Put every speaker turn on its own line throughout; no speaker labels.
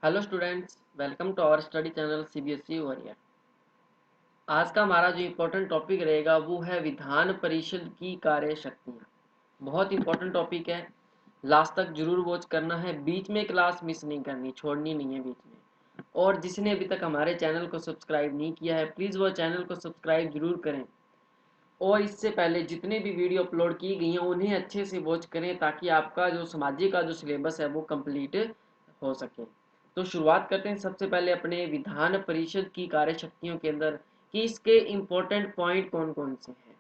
Hello students, welcome to our study channel CBSE warrior. आज का हमारा जो इम्पोर्टेंट टॉपिक रहेगा वो है विधान परिषद की कार्य शक्तियाँ। बहुत इंपॉर्टेंट टॉपिक है, लास्ट तक जरूर वॉच करना है, बीच में क्लास मिस नहीं करनी, छोड़नी नहीं है बीच में। और जिसने अभी तक हमारे चैनल को सब्सक्राइब नहीं किया है प्लीज़ वो चैनल को सब्सक्राइब जरूर करें। और इससे पहले जितने भी वीडियो अपलोड की गई हैं उन्हें अच्छे से वॉच करें ताकि आपका जो सामाजिक का जो सिलेबस है वो कंप्लीट हो सके। तो शुरुआत करते हैं सबसे पहले अपने विधान परिषद की कार्यशक्तियों के अंदर कि इसके इम्पोर्टेंट पॉइंट कौन कौन से हैं।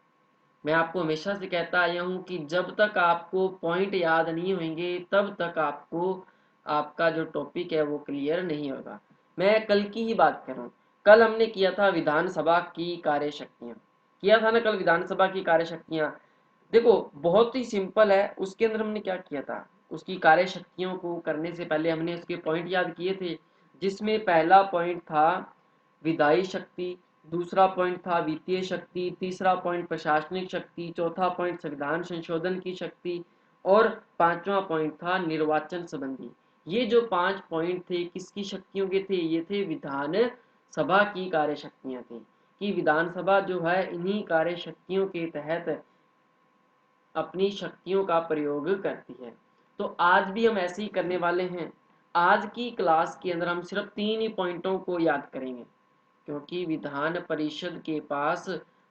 मैं आपको हमेशा से कहता आया हूँ कि जब तक आपको पॉइंट याद नहीं होंगे तब तक आपको आपका जो टॉपिक है वो क्लियर नहीं होगा। मैं कल की ही बात करूँ, कल हमने किया था विधानसभा की कार्यशक्तियाँ, किया था ना कल विधानसभा की कार्यशक्तियाँ। देखो बहुत ही सिंपल है, उसके अंदर हमने क्या किया था, उसकी कार्यशक्तियों को करने से पहले हमने उसके पॉइंट याद किए थे, जिसमें पहला पॉइंट था विधायी शक्ति, दूसरा पॉइंट था वित्तीय शक्ति, तीसरा पॉइंट प्रशासनिक शक्ति, चौथा पॉइंट संविधान संशोधन की शक्ति और पांचवा पॉइंट था निर्वाचन संबंधी। ये जो 5 पॉइंट थे किसकी शक्तियों के थे, ये थे विधान सभा की कार्य शक्तियां थी कि विधानसभा जो है इन्हीं कार्य शक्तियों के तहत अपनी शक्तियों का प्रयोग करती है। तो आज भी हम ऐसे ही करने वाले हैं। आज की क्लास के अंदर हम सिर्फ 3 ही पॉइंटों को याद करेंगे क्योंकि विधान परिषद के पास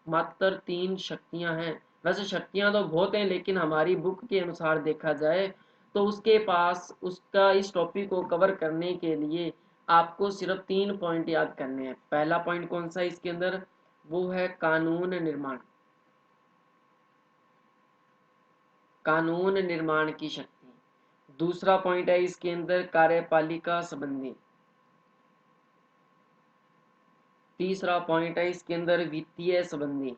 मात्र 3 शक्तियां हैं। वैसे शक्तियां तो बहुत हैं लेकिन हमारी बुक के अनुसार देखा जाए तो उसके पास उसका इस टॉपिक को कवर करने के लिए आपको सिर्फ 3 पॉइंट याद करने हैं। पहला पॉइंट कौन सा है इसके अंदर, वो है कानून निर्माण, कानून निर्माण की शक्ति। दूसरा पॉइंट है इसके अंदर कार्यपालिका संबंधी। तीसरा पॉइंट है इसके अंदर वित्तीय संबंधी।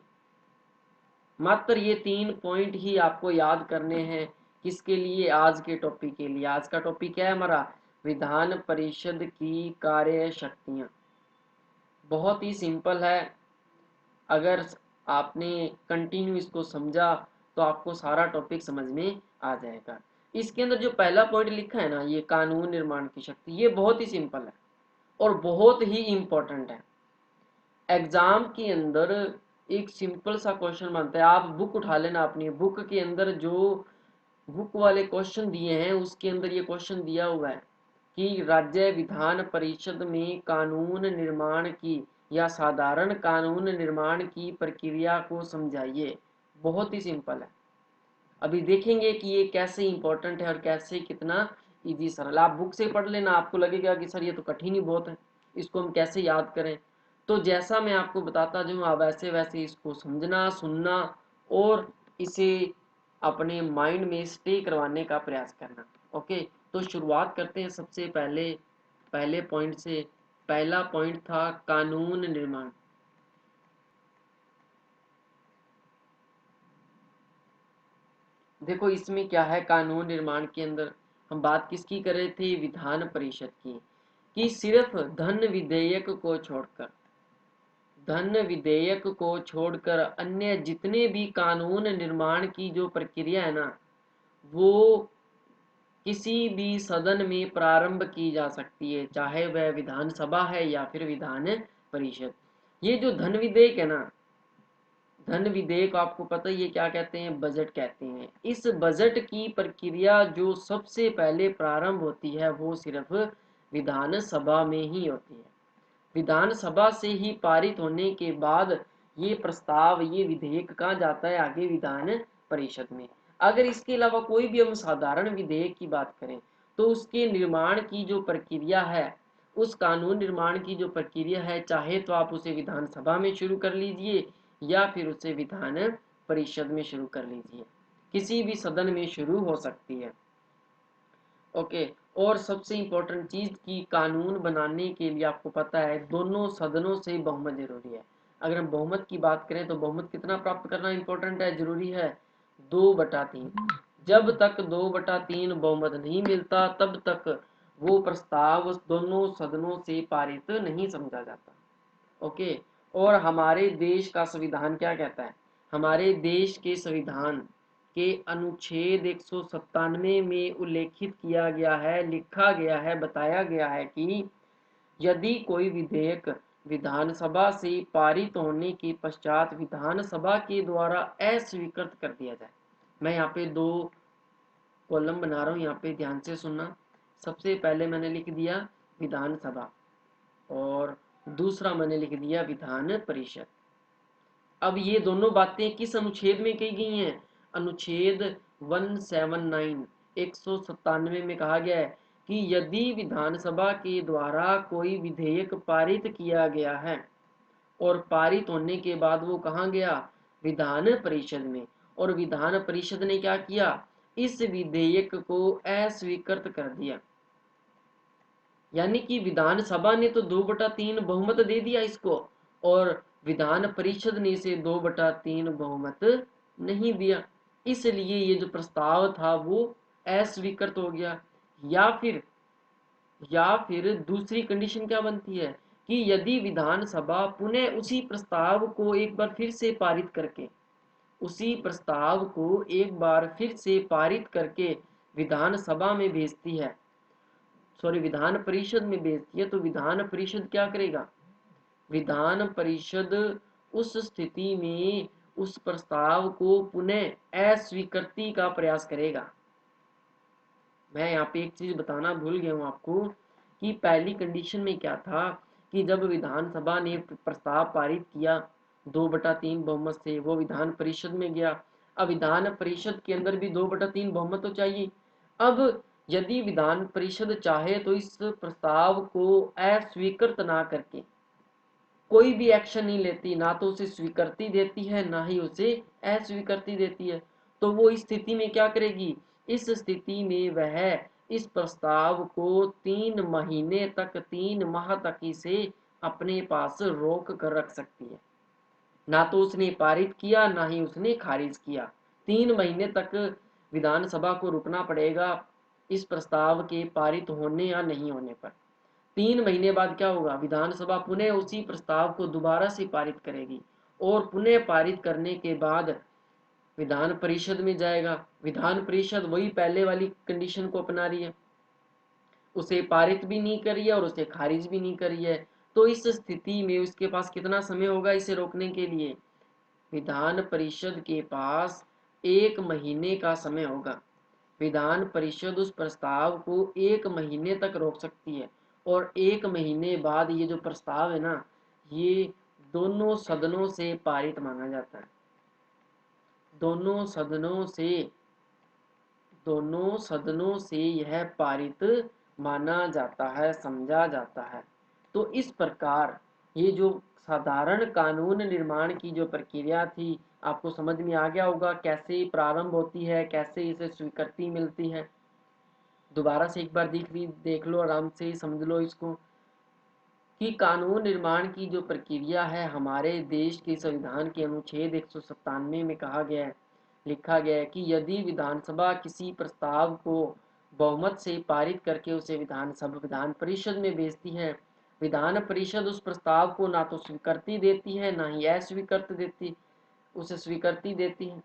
मात्र ये 3 पॉइंट ही आपको याद करने हैं। किसके लिए, आज के टॉपिक के लिए। आज का टॉपिक क्या है हमारा, विधान परिषद की कार्य शक्तियां। बहुत ही सिंपल है, अगर आपने कंटिन्यू इसको समझा तो आपको सारा टॉपिक समझ में आ जाएगा। इसके अंदर जो पहला पॉइंट लिखा है ना, ये कानून निर्माण की शक्ति, ये बहुत ही सिंपल है और बहुत ही इंपॉर्टेंट है। एग्जाम के अंदर एक सिंपल सा क्वेश्चन बनता है, आप बुक उठा लेना, अपनी बुक के अंदर जो बुक वाले क्वेश्चन दिए हैं उसके अंदर ये क्वेश्चन दिया हुआ है कि राज्य विधान परिषद में कानून निर्माण की या साधारण कानून निर्माण की प्रक्रिया को समझाइए। बहुत ही सिंपल है, अभी देखेंगे कि ये कैसे इंपॉर्टेंट है और कैसे कितना इजी सरल। आप बुक से पढ़ लेना, आपको लगेगा कि सर ये तो कठिन ही बहुत है, इसको हम कैसे याद करें। तो जैसा मैं आपको बताता जाऊँ आप वैसे वैसे इसको समझना, सुनना और इसे अपने माइंड में स्टे करवाने का प्रयास करना। ओके, तो शुरुआत करते हैं सबसे पहले पहले पॉइंट से। पहला पॉइंट था कानून निर्माण। देखो इसमें क्या है, कानून निर्माण के अंदर हम बात किसकी कर रहे थे, विधान परिषद की, कि सिर्फ धन विधेयक को छोड़कर अन्य जितने भी कानून निर्माण की जो प्रक्रिया है ना, वो किसी भी सदन में प्रारंभ की जा सकती है, चाहे वह विधानसभा है या फिर विधान परिषद। ये जो धन विधेयक है ना, धन विधेयक आपको पता ही है क्या कहते हैं, बजट कहते हैं। इस बजट की प्रक्रिया जो सबसे पहले प्रारंभ होती है वो सिर्फ विधानसभा में ही होती है। विधानसभा से ही पारित होने के बाद ये प्रस्ताव, ये विधेयक कहाँ जाता है, आगे विधान परिषद में। अगर इसके अलावा कोई भी हम साधारण विधेयक की बात करें तो उसके निर्माण की जो प्रक्रिया है, उस कानून निर्माण की जो प्रक्रिया है, चाहे तो आप उसे विधानसभा में शुरू कर लीजिए या फिर उसे विधान परिषद में शुरू कर लीजिए, किसी भी सदन में शुरू हो सकती है। ओके, और सबसे इंपॉर्टेंट चीज की कानून बनाने के लिए आपको पता है दोनों सदनों से बहुमत जरूरी है। अगर हम बहुमत की बात करें तो बहुमत कितना प्राप्त करना इंपॉर्टेंट है, जरूरी है, 2/3। जब तक 2/3 बहुमत नहीं मिलता तब तक वो प्रस्ताव दोनों सदनों से पारित नहीं समझा जाता। ओके, और हमारे देश का संविधान क्या कहता है, हमारे देश के संविधान के अनुच्छेद 197 में उल्लेखित किया गया है, लिखा गया है, बताया गया है कि यदि कोई विधेयक विधानसभा से पारित होने के पश्चात विधानसभा के द्वारा अस्वीकृत कर दिया जाए। मैं यहाँ पे 2 कॉलम बना रहा हूँ, यहाँ पे ध्यान से सुनना। सबसे पहले मैंने लिख दिया विधानसभा और दूसरा मैंने लिख दिया विधान परिषद। अब ये दोनों बातें किस अनुच्छेद में कही गई हैं? अनुच्छेद 179 197 में कहा गया है कि यदि विधानसभा के द्वारा कोई विधेयक पारित किया गया है और पारित होने के बाद वो कहाँ गया? विधान परिषद में, और विधान परिषद ने क्या किया? इस विधेयक को अस्वीकृत कर दिया। यानी कि विधानसभा ने तो 2/3 बहुमत दे दिया इसको, और विधान परिषद ने इसे 2/3 बहुमत नहीं दिया, इसलिए ये जो प्रस्ताव था वो अस्वीकृत हो गया। या फिर दूसरी कंडीशन क्या बनती है कि यदि विधानसभा पुनः उसी प्रस्ताव को एक बार फिर से पारित करके विधानसभा में भेजती है, विधान परिषद में भेजती है, तो विधान परिषद क्या करेगा? विधान परिषद उस स्थिति में उस प्रस्ताव को पुनः अस्वीकृति का प्रयास करेगा। मैं यहाँ पे एक चीज बताना भूल गया हूँ आपको कि पहली कंडीशन में क्या था कि जब विधानसभा ने प्रस्ताव पारित किया 2/3 बहुमत से, वो विधान परिषद में गया। अब विधान परिषद के अंदर भी 2/3 बहुमत तो चाहिए। अब यदि विधान परिषद चाहे तो इस प्रस्ताव को अस्वीकृत ना करके कोई भी एक्शन नहीं लेती, ना तो उसे स्वीकृति देती है ना ही उसे अस्वीकृति देती है, तो वो इस स्थिति में क्या करेगी? इस स्थिति में वह इस प्रस्ताव को 3 माह तक इसे अपने पास रोक कर रख सकती है। ना तो उसने पारित किया ना ही उसने खारिज किया, 3 महीने तक विधानसभा को रुकना पड़ेगा इस प्रस्ताव के पारित होने या नहीं होने पर। 3 महीने बाद क्या होगा? विधानसभा पुनः उसी प्रस्ताव को दोबारा से पारित करेगी, और पुनः पारित करने के बाद विधान परिषद में जाएगा। विधान परिषद वही पहले वाली कंडीशन को अपना रही है, उसे पारित भी नहीं कर रही है और उसे खारिज भी नहीं कर रही है। तो इस स्थिति में उसके पास कितना समय होगा इसे रोकने के लिए? विधान परिषद के पास 1 महीने का समय होगा। विधान परिषद उस प्रस्ताव को 1 महीने तक रोक सकती है, और 1 महीने बाद ये जो प्रस्ताव है ना, ये दोनों सदनों से पारित माना जाता है। दोनों सदनों से यह पारित माना जाता है, समझा जाता है। तो इस प्रकार ये जो साधारण कानून निर्माण की जो प्रक्रिया थी, आपको समझ में आ गया होगा कैसे प्रारंभ होती है, कैसे इसे स्वीकृति मिलती है। दोबारा से एक बार देख लो, आराम से समझ लो इसको कि कानून निर्माण की जो प्रक्रिया है हमारे देश के संविधान के अनुच्छेद 197 में कहा गया है, लिखा गया है कि यदि विधानसभा किसी प्रस्ताव को बहुमत से पारित करके उसे विधान परिषद में भेजती है, विधान परिषद उस प्रस्ताव को ना तो स्वीकृति देती है ना ही उसे स्वीकृति देती है।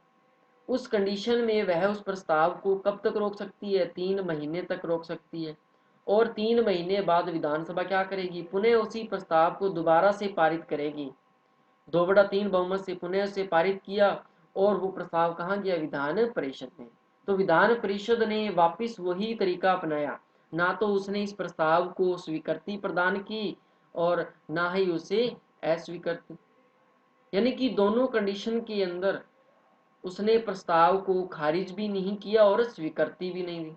उस कंडीशन में वह उस प्रस्ताव को कब तक रोक सकती है? 3 महीने तक रोक सकती है, और 3 महीने बाद विधानसभा क्या करेगी? पुनः उसी प्रस्ताव को दोबारा से पारित करेगी। 2/3 बहुमत से पुनः उसे पारित किया, और वो प्रस्ताव कहाँ गया? विधान परिषद में। तो विधान परिषद ने वापिस वही तरीका अपनाया, ना तो उसने इस प्रस्ताव को स्वीकृति प्रदान की और ना ही उसे अस्वीकृति। यानी कि दोनों कंडीशन के अंदर उसने प्रस्ताव को खारिज भी नहीं किया और स्वीकृति भी नहीं दी।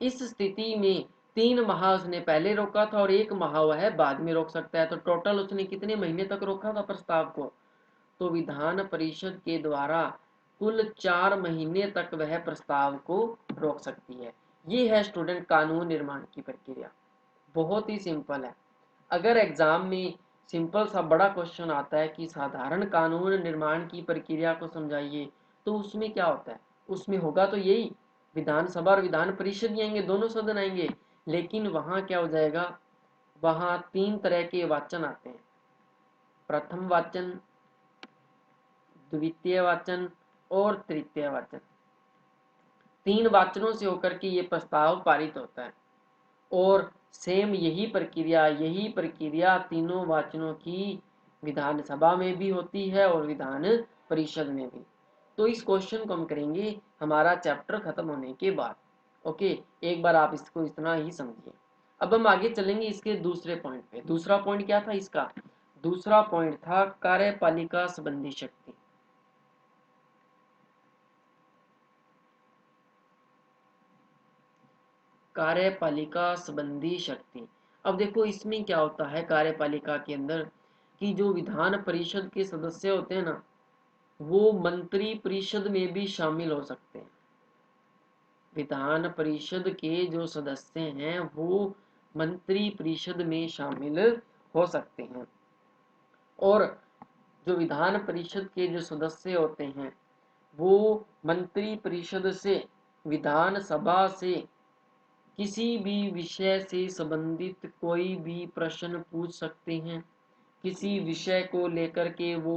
इस स्थिति में 3 माह उसने पहले रोका था और 1 माह वह बाद में रोक सकता है। तो टोटल उसने कितने महीने तक रोका था प्रस्ताव को? तो विधान परिषद के द्वारा कुल 4 महीने तक वह प्रस्ताव को रोक सकती है। ये है स्टूडेंट कानून निर्माण की प्रक्रिया, बहुत ही सिंपल है। अगर एग्जाम में सिंपल सा बड़ा क्वेश्चन आता है कि साधारण कानून निर्माण की प्रक्रिया को समझाइए, तो उसमें क्या होता है? उसमें होगा तो यही, विधानसभा और विधान परिषद ही आएंगे, दोनों सदन आएंगे, लेकिन वहां क्या हो जाएगा? वहां 3 तरह के वाचन आते हैं, प्रथम वाचन, द्वितीय वाचन और तृतीय वाचन। 3 वाचनों से होकर के ये प्रस्ताव पारित होता है। और सेम यही प्रक्रिया तीनों वाचनों की विधानसभा में भी होती है और विधान परिषद में भी। तो इस क्वेश्चन को हम करेंगे हमारा चैप्टर खत्म होने के बाद। ओके, एक बार आप इसको इतना ही समझिए। अब हम आगे चलेंगे इसके दूसरे पॉइंट पे। दूसरा पॉइंट क्या था इसका? दूसरा पॉइंट था कार्यपालिका संबंधी शक्ति। कार्यपालिका संबंधी शक्ति। अब देखो इसमें क्या होता है कार्यपालिका के अंदर, कि जो विधान परिषद के सदस्य होते हैं ना, वो मंत्री परिषद में भी शामिल हो सकते हैं। विधान परिषद के जो सदस्य हैं वो मंत्री परिषद में शामिल हो सकते हैं। और जो विधान परिषद के जो सदस्य होते हैं वो मंत्री परिषद से, विधानसभा से किसी भी विषय से संबंधित कोई भी प्रश्न पूछ सकते हैं। किसी विषय को लेकर के वो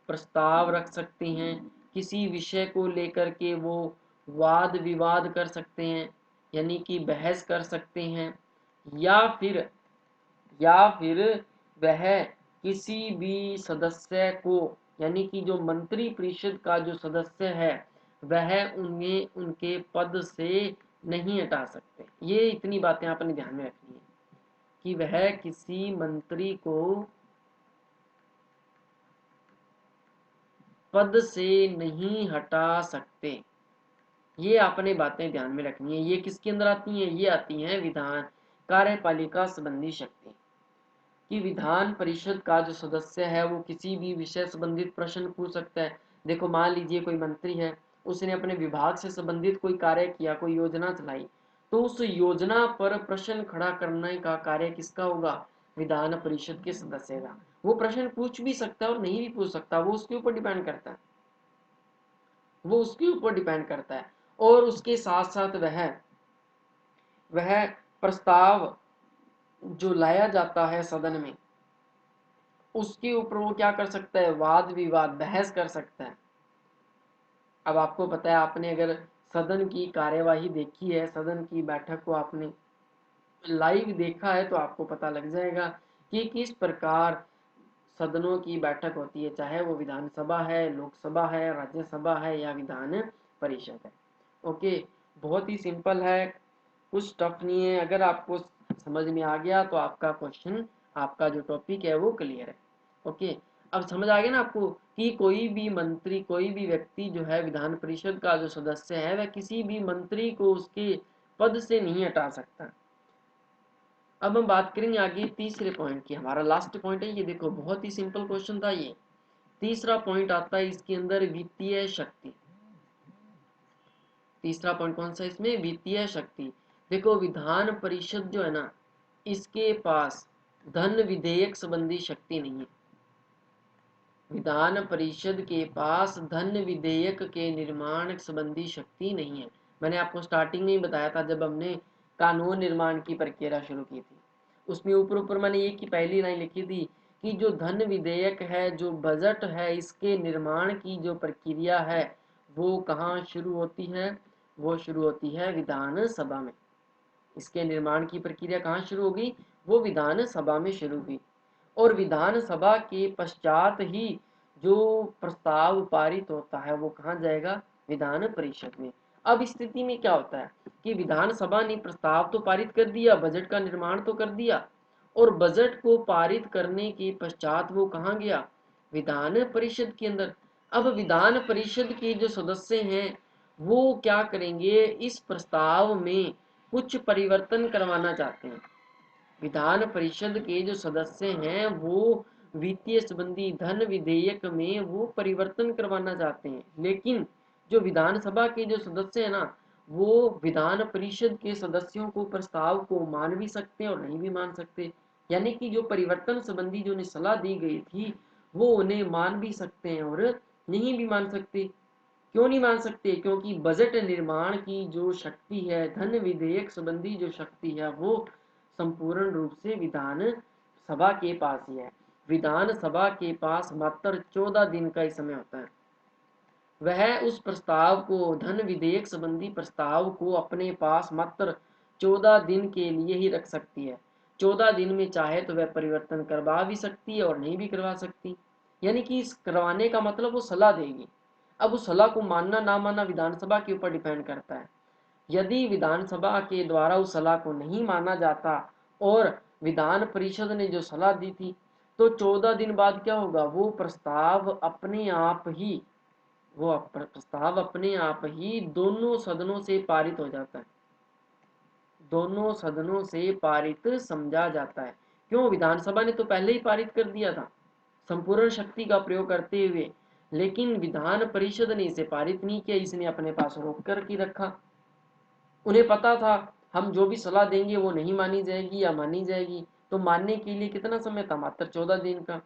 प्रस्ताव रख सकते हैं। किसी विषय को लेकर के वो वाद विवाद कर सकते हैं, यानी कि बहस कर सकते हैं। या फिर वह किसी भी सदस्य को, यानी कि जो मंत्री परिषद का जो सदस्य है वह उन्हें उनके पद से नहीं हटा सकते। ये इतनी बातें आपने ध्यान में रखनी है कि वह किसी मंत्री को पद से नहीं हटा सकते। ये आपने बातें ध्यान में रखनी है। ये किसके अंदर आती हैं? ये आती हैं विधान कार्यपालिका संबंधी शक्ति। कि विधान परिषद का जो सदस्य है वो किसी भी विषय संबंधित प्रश्न पूछ सकता है। देखो मान लीजिए कोई मंत्री है, उसने अपने विभाग से संबंधित कोई कार्य किया, कोई योजना चलाई, तो उस योजना पर प्रश्न खड़ा करने का कार्य किसका होगा? विधान परिषद के सदस्य का। वो प्रश्न पूछ भी सकता है और नहीं भी पूछ सकता, वो उसके ऊपर डिपेंड करता है। वो उसके ऊपर डिपेंड करता है। और उसके साथ साथ वह प्रस्ताव जो लाया जाता है सदन में, उसके ऊपर वो क्या कर सकता है? वाद विवाद बहस कर सकता है। अब आपको पता है, आपने अगर सदन की कार्यवाही देखी है, सदन की बैठक को आपने लाइव देखा है, तो आपको पता लग जाएगा कि किस प्रकार सदनों की बैठक होती है, चाहे वो विधानसभा है, लोकसभा है, राज्यसभा है या विधान परिषद है। ओके, बहुत ही सिंपल है, कुछ टफ नहीं है। अगर आपको समझ में आ गया तो आपका क्वेश्चन, आपका जो टॉपिक है वो क्लियर है। ओके, अब समझ आ गया ना आपको कि कोई भी मंत्री, कोई भी व्यक्ति जो है विधान परिषद का जो सदस्य है वह किसी भी मंत्री को उसके पद से नहीं हटा सकता। अब हम बात करेंगे आगे तीसरे पॉइंट की। हमारा लास्ट पॉइंट है ये। देखो बहुत ही सिंपल क्वेश्चन था ये। तीसरा पॉइंट आता है इसके अंदर वित्तीय शक्ति। तीसरा पॉइंट कौन सा इसमें? वित्तीय शक्ति। देखो विधान परिषद जो है ना, इसके पास धन विधेयक संबंधी शक्ति नहीं है। विधान परिषद के पास धन विधेयक के निर्माण संबंधी शक्ति नहीं है। मैंने आपको स्टार्टिंग में ही बताया था जब हमने कानून निर्माण की प्रक्रिया शुरू की थी, उसमें ऊपर ऊपर मैंने एक ही पहली लाइन लिखी थी कि जो धन विधेयक है, जो बजट है, इसके निर्माण की जो प्रक्रिया है वो कहाँ शुरू होती है? वो शुरू होती है विधानसभा में। इसके निर्माण की प्रक्रिया कहाँ शुरू होगी? वो विधानसभा में शुरू हुई। और विधानसभा के पश्चात ही जो प्रस्ताव पारित होता है वो कहाँ जाएगा? विधान परिषद में। अब स्थिति में क्या होता है कि विधानसभा ने प्रस्ताव तो पारित कर दिया, बजट का निर्माण तो कर दिया, और बजट को पारित करने के पश्चात वो कहाँ गया? विधान परिषद के अंदर। अब विधान परिषद के जो सदस्य हैं वो क्या करेंगे? इस प्रस्ताव में कुछ परिवर्तन करवाना चाहते हैं। विधान परिषद के जो सदस्य हैं वो वित्तीय संबंधी धन विधेयक में वो परिवर्तन करवाना चाहते हैं, लेकिन जो विधानसभा के जो सदस्य हैं ना, वो विधान परिषद के सदस्यों को प्रस्ताव को मान भी सकते हैं और नहीं भी मान सकते। यानी कि जो परिवर्तन संबंधी जो उन्हें सलाह दी गई थी वो उन्हें मान भी सकते हैं और नहीं भी मान सकते। क्यों नहीं मान सकते? क्योंकि बजट निर्माण की जो शक्ति है, धन विधेयक संबंधी जो शक्ति है, वो संपूर्ण रूप से विधान सभा के पास ही है। विधान सभा के पास मात्र 14 दिन का ही समय होता है। वह उस प्रस्ताव को, धन विधेयक संबंधी प्रस्ताव को अपने पास मात्र 14 दिन के लिए ही रख सकती है। 14 दिन में चाहे तो वह परिवर्तन करवा भी सकती है और नहीं भी करवा सकती। यानी कि इस करवाने का मतलब वो सलाह देगी। अब उस सलाह को मानना ना मानना विधानसभा के ऊपर डिपेंड करता है। यदि विधानसभा के द्वारा उस सलाह को नहीं माना जाता और विधान परिषद ने जो सलाह दी थी, तो 14 दिन बाद क्या होगा, वो प्रस्ताव अपने आप ही दोनों सदनों से पारित हो जाता है, दोनों सदनों से पारित समझा जाता है। क्यों? विधानसभा ने तो पहले ही पारित कर दिया था संपूर्ण शक्ति का प्रयोग करते हुए, लेकिन विधान परिषद ने इसे पारित नहीं किया, इसने अपने पास रोक कर के रखा। उन्हें पता था हम जो भी सलाह देंगे वो नहीं मानी जाएगी या मानी जाएगी, तो मानने के लिए कितना समय था, मात्र 14 दिन का।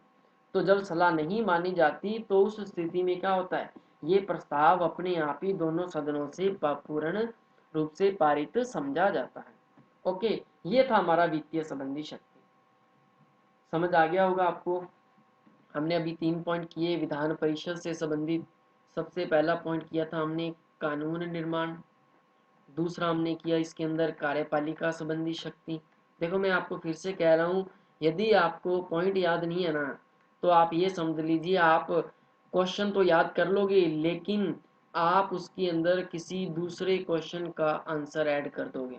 तो जब सलाह नहीं मानी जाती तो उस स्थिति में क्या होता है, ये प्रस्ताव अपने आप ही दोनों सदनों से पूर्ण रूप से पारित समझा जाता है। ओके, ये था हमारा वित्तीय संबंधी शक्ति। समझ आ गया होगा आपको। हमने अभी 3 पॉइंट किए विधान परिषद से संबंधित। सबसे पहला पॉइंट किया था हमने कानून निर्माण, दूसरा हमने किया इसके अंदर कार्यपालिका संबंधी शक्ति। देखो मैं आपको फिर से कह रहा हूँ, यदि आपको पॉइंट याद नहीं है ना, तो आप ये समझ लीजिए आप क्वेश्चन तो याद कर लोगे, लेकिन आप उसके अंदर किसी दूसरे क्वेश्चन का आंसर ऐड कर दोगे।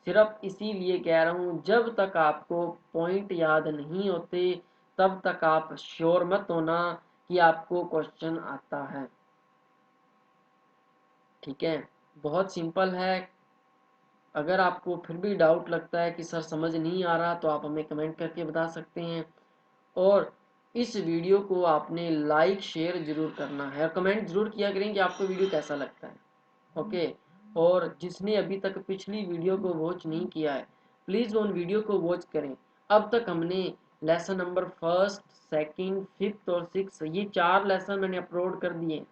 सिर्फ इसीलिए कह रहा हूँ, जब तक आपको पॉइंट याद नहीं होते तब तक आप श्योर मत होना कि आपको क्वेश्चन आता है। ठीक है, बहुत सिंपल है। अगर आपको फिर भी डाउट लगता है कि सर समझ नहीं आ रहा, तो आप हमें कमेंट करके बता सकते हैं। और इस वीडियो को आपने लाइक शेयर जरूर करना है और कमेंट जरूर किया करें कि आपको वीडियो कैसा लगता है। ओके, और जिसने अभी तक पिछली वीडियो को वॉच नहीं किया है, प्लीज़ उन वीडियो को वॉच करें। अब तक हमने lesson number first, second, fifth और सिक्स, ये 4 लेसन मैंने अपलोड कर दिए।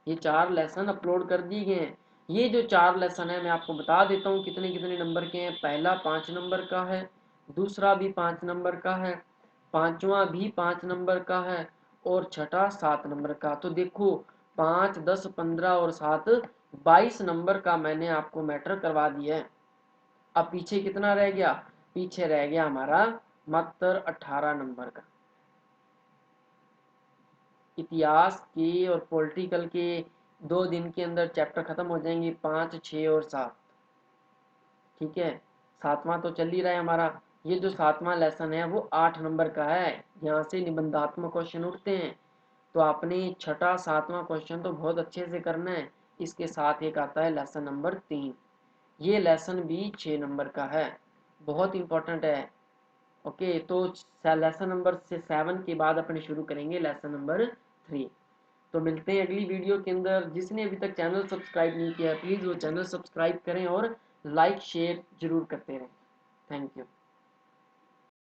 ये 4 लेसन अपलोड कर दिए गए हैं। ये जो 4 लेसन है मैं आपको बता देता हूँ कितने कितने नंबर के हैं। पहला 5 नंबर का है, दूसरा भी 5 नंबर का है, पांचवा भी 5 नंबर का है और छठा 7 नंबर का। तो देखो 5, 10, 15 और 7, 22 नंबर का मैंने आपको मैटर करवा दिया है। अब पीछे कितना रह गया? पीछे रह गया हमारा मात्र 18 नंबर का। इतिहास के और पॉलिटिकल के 2 दिन के अंदर चैप्टर खत्म हो जाएंगे, 5, 6 और 7। ठीक है, 7वां तो चल ही रहा है हमारा। ये जो 7वां लेसन है वो 8 नंबर का है। यहाँ से निबंधात्मक क्वेश्चन उठते हैं, तो आपने छठा 7वां क्वेश्चन तो बहुत अच्छे से करना है। इसके साथ एक आता है लेसन नंबर 3। ये लेसन भी 6 नंबर का है, बहुत इंपॉर्टेंट है। ओके, तो लेसन नंबर से 7 के बाद अपने शुरू करेंगे लेसन नंबर 3। तो मिलते हैं अगली वीडियो के अंदर। जिसने अभी तक चैनल सब्सक्राइब नहीं किया है, प्लीज़ वो चैनल सब्सक्राइब करें और लाइक शेयर जरूर करते रहें। Thank you.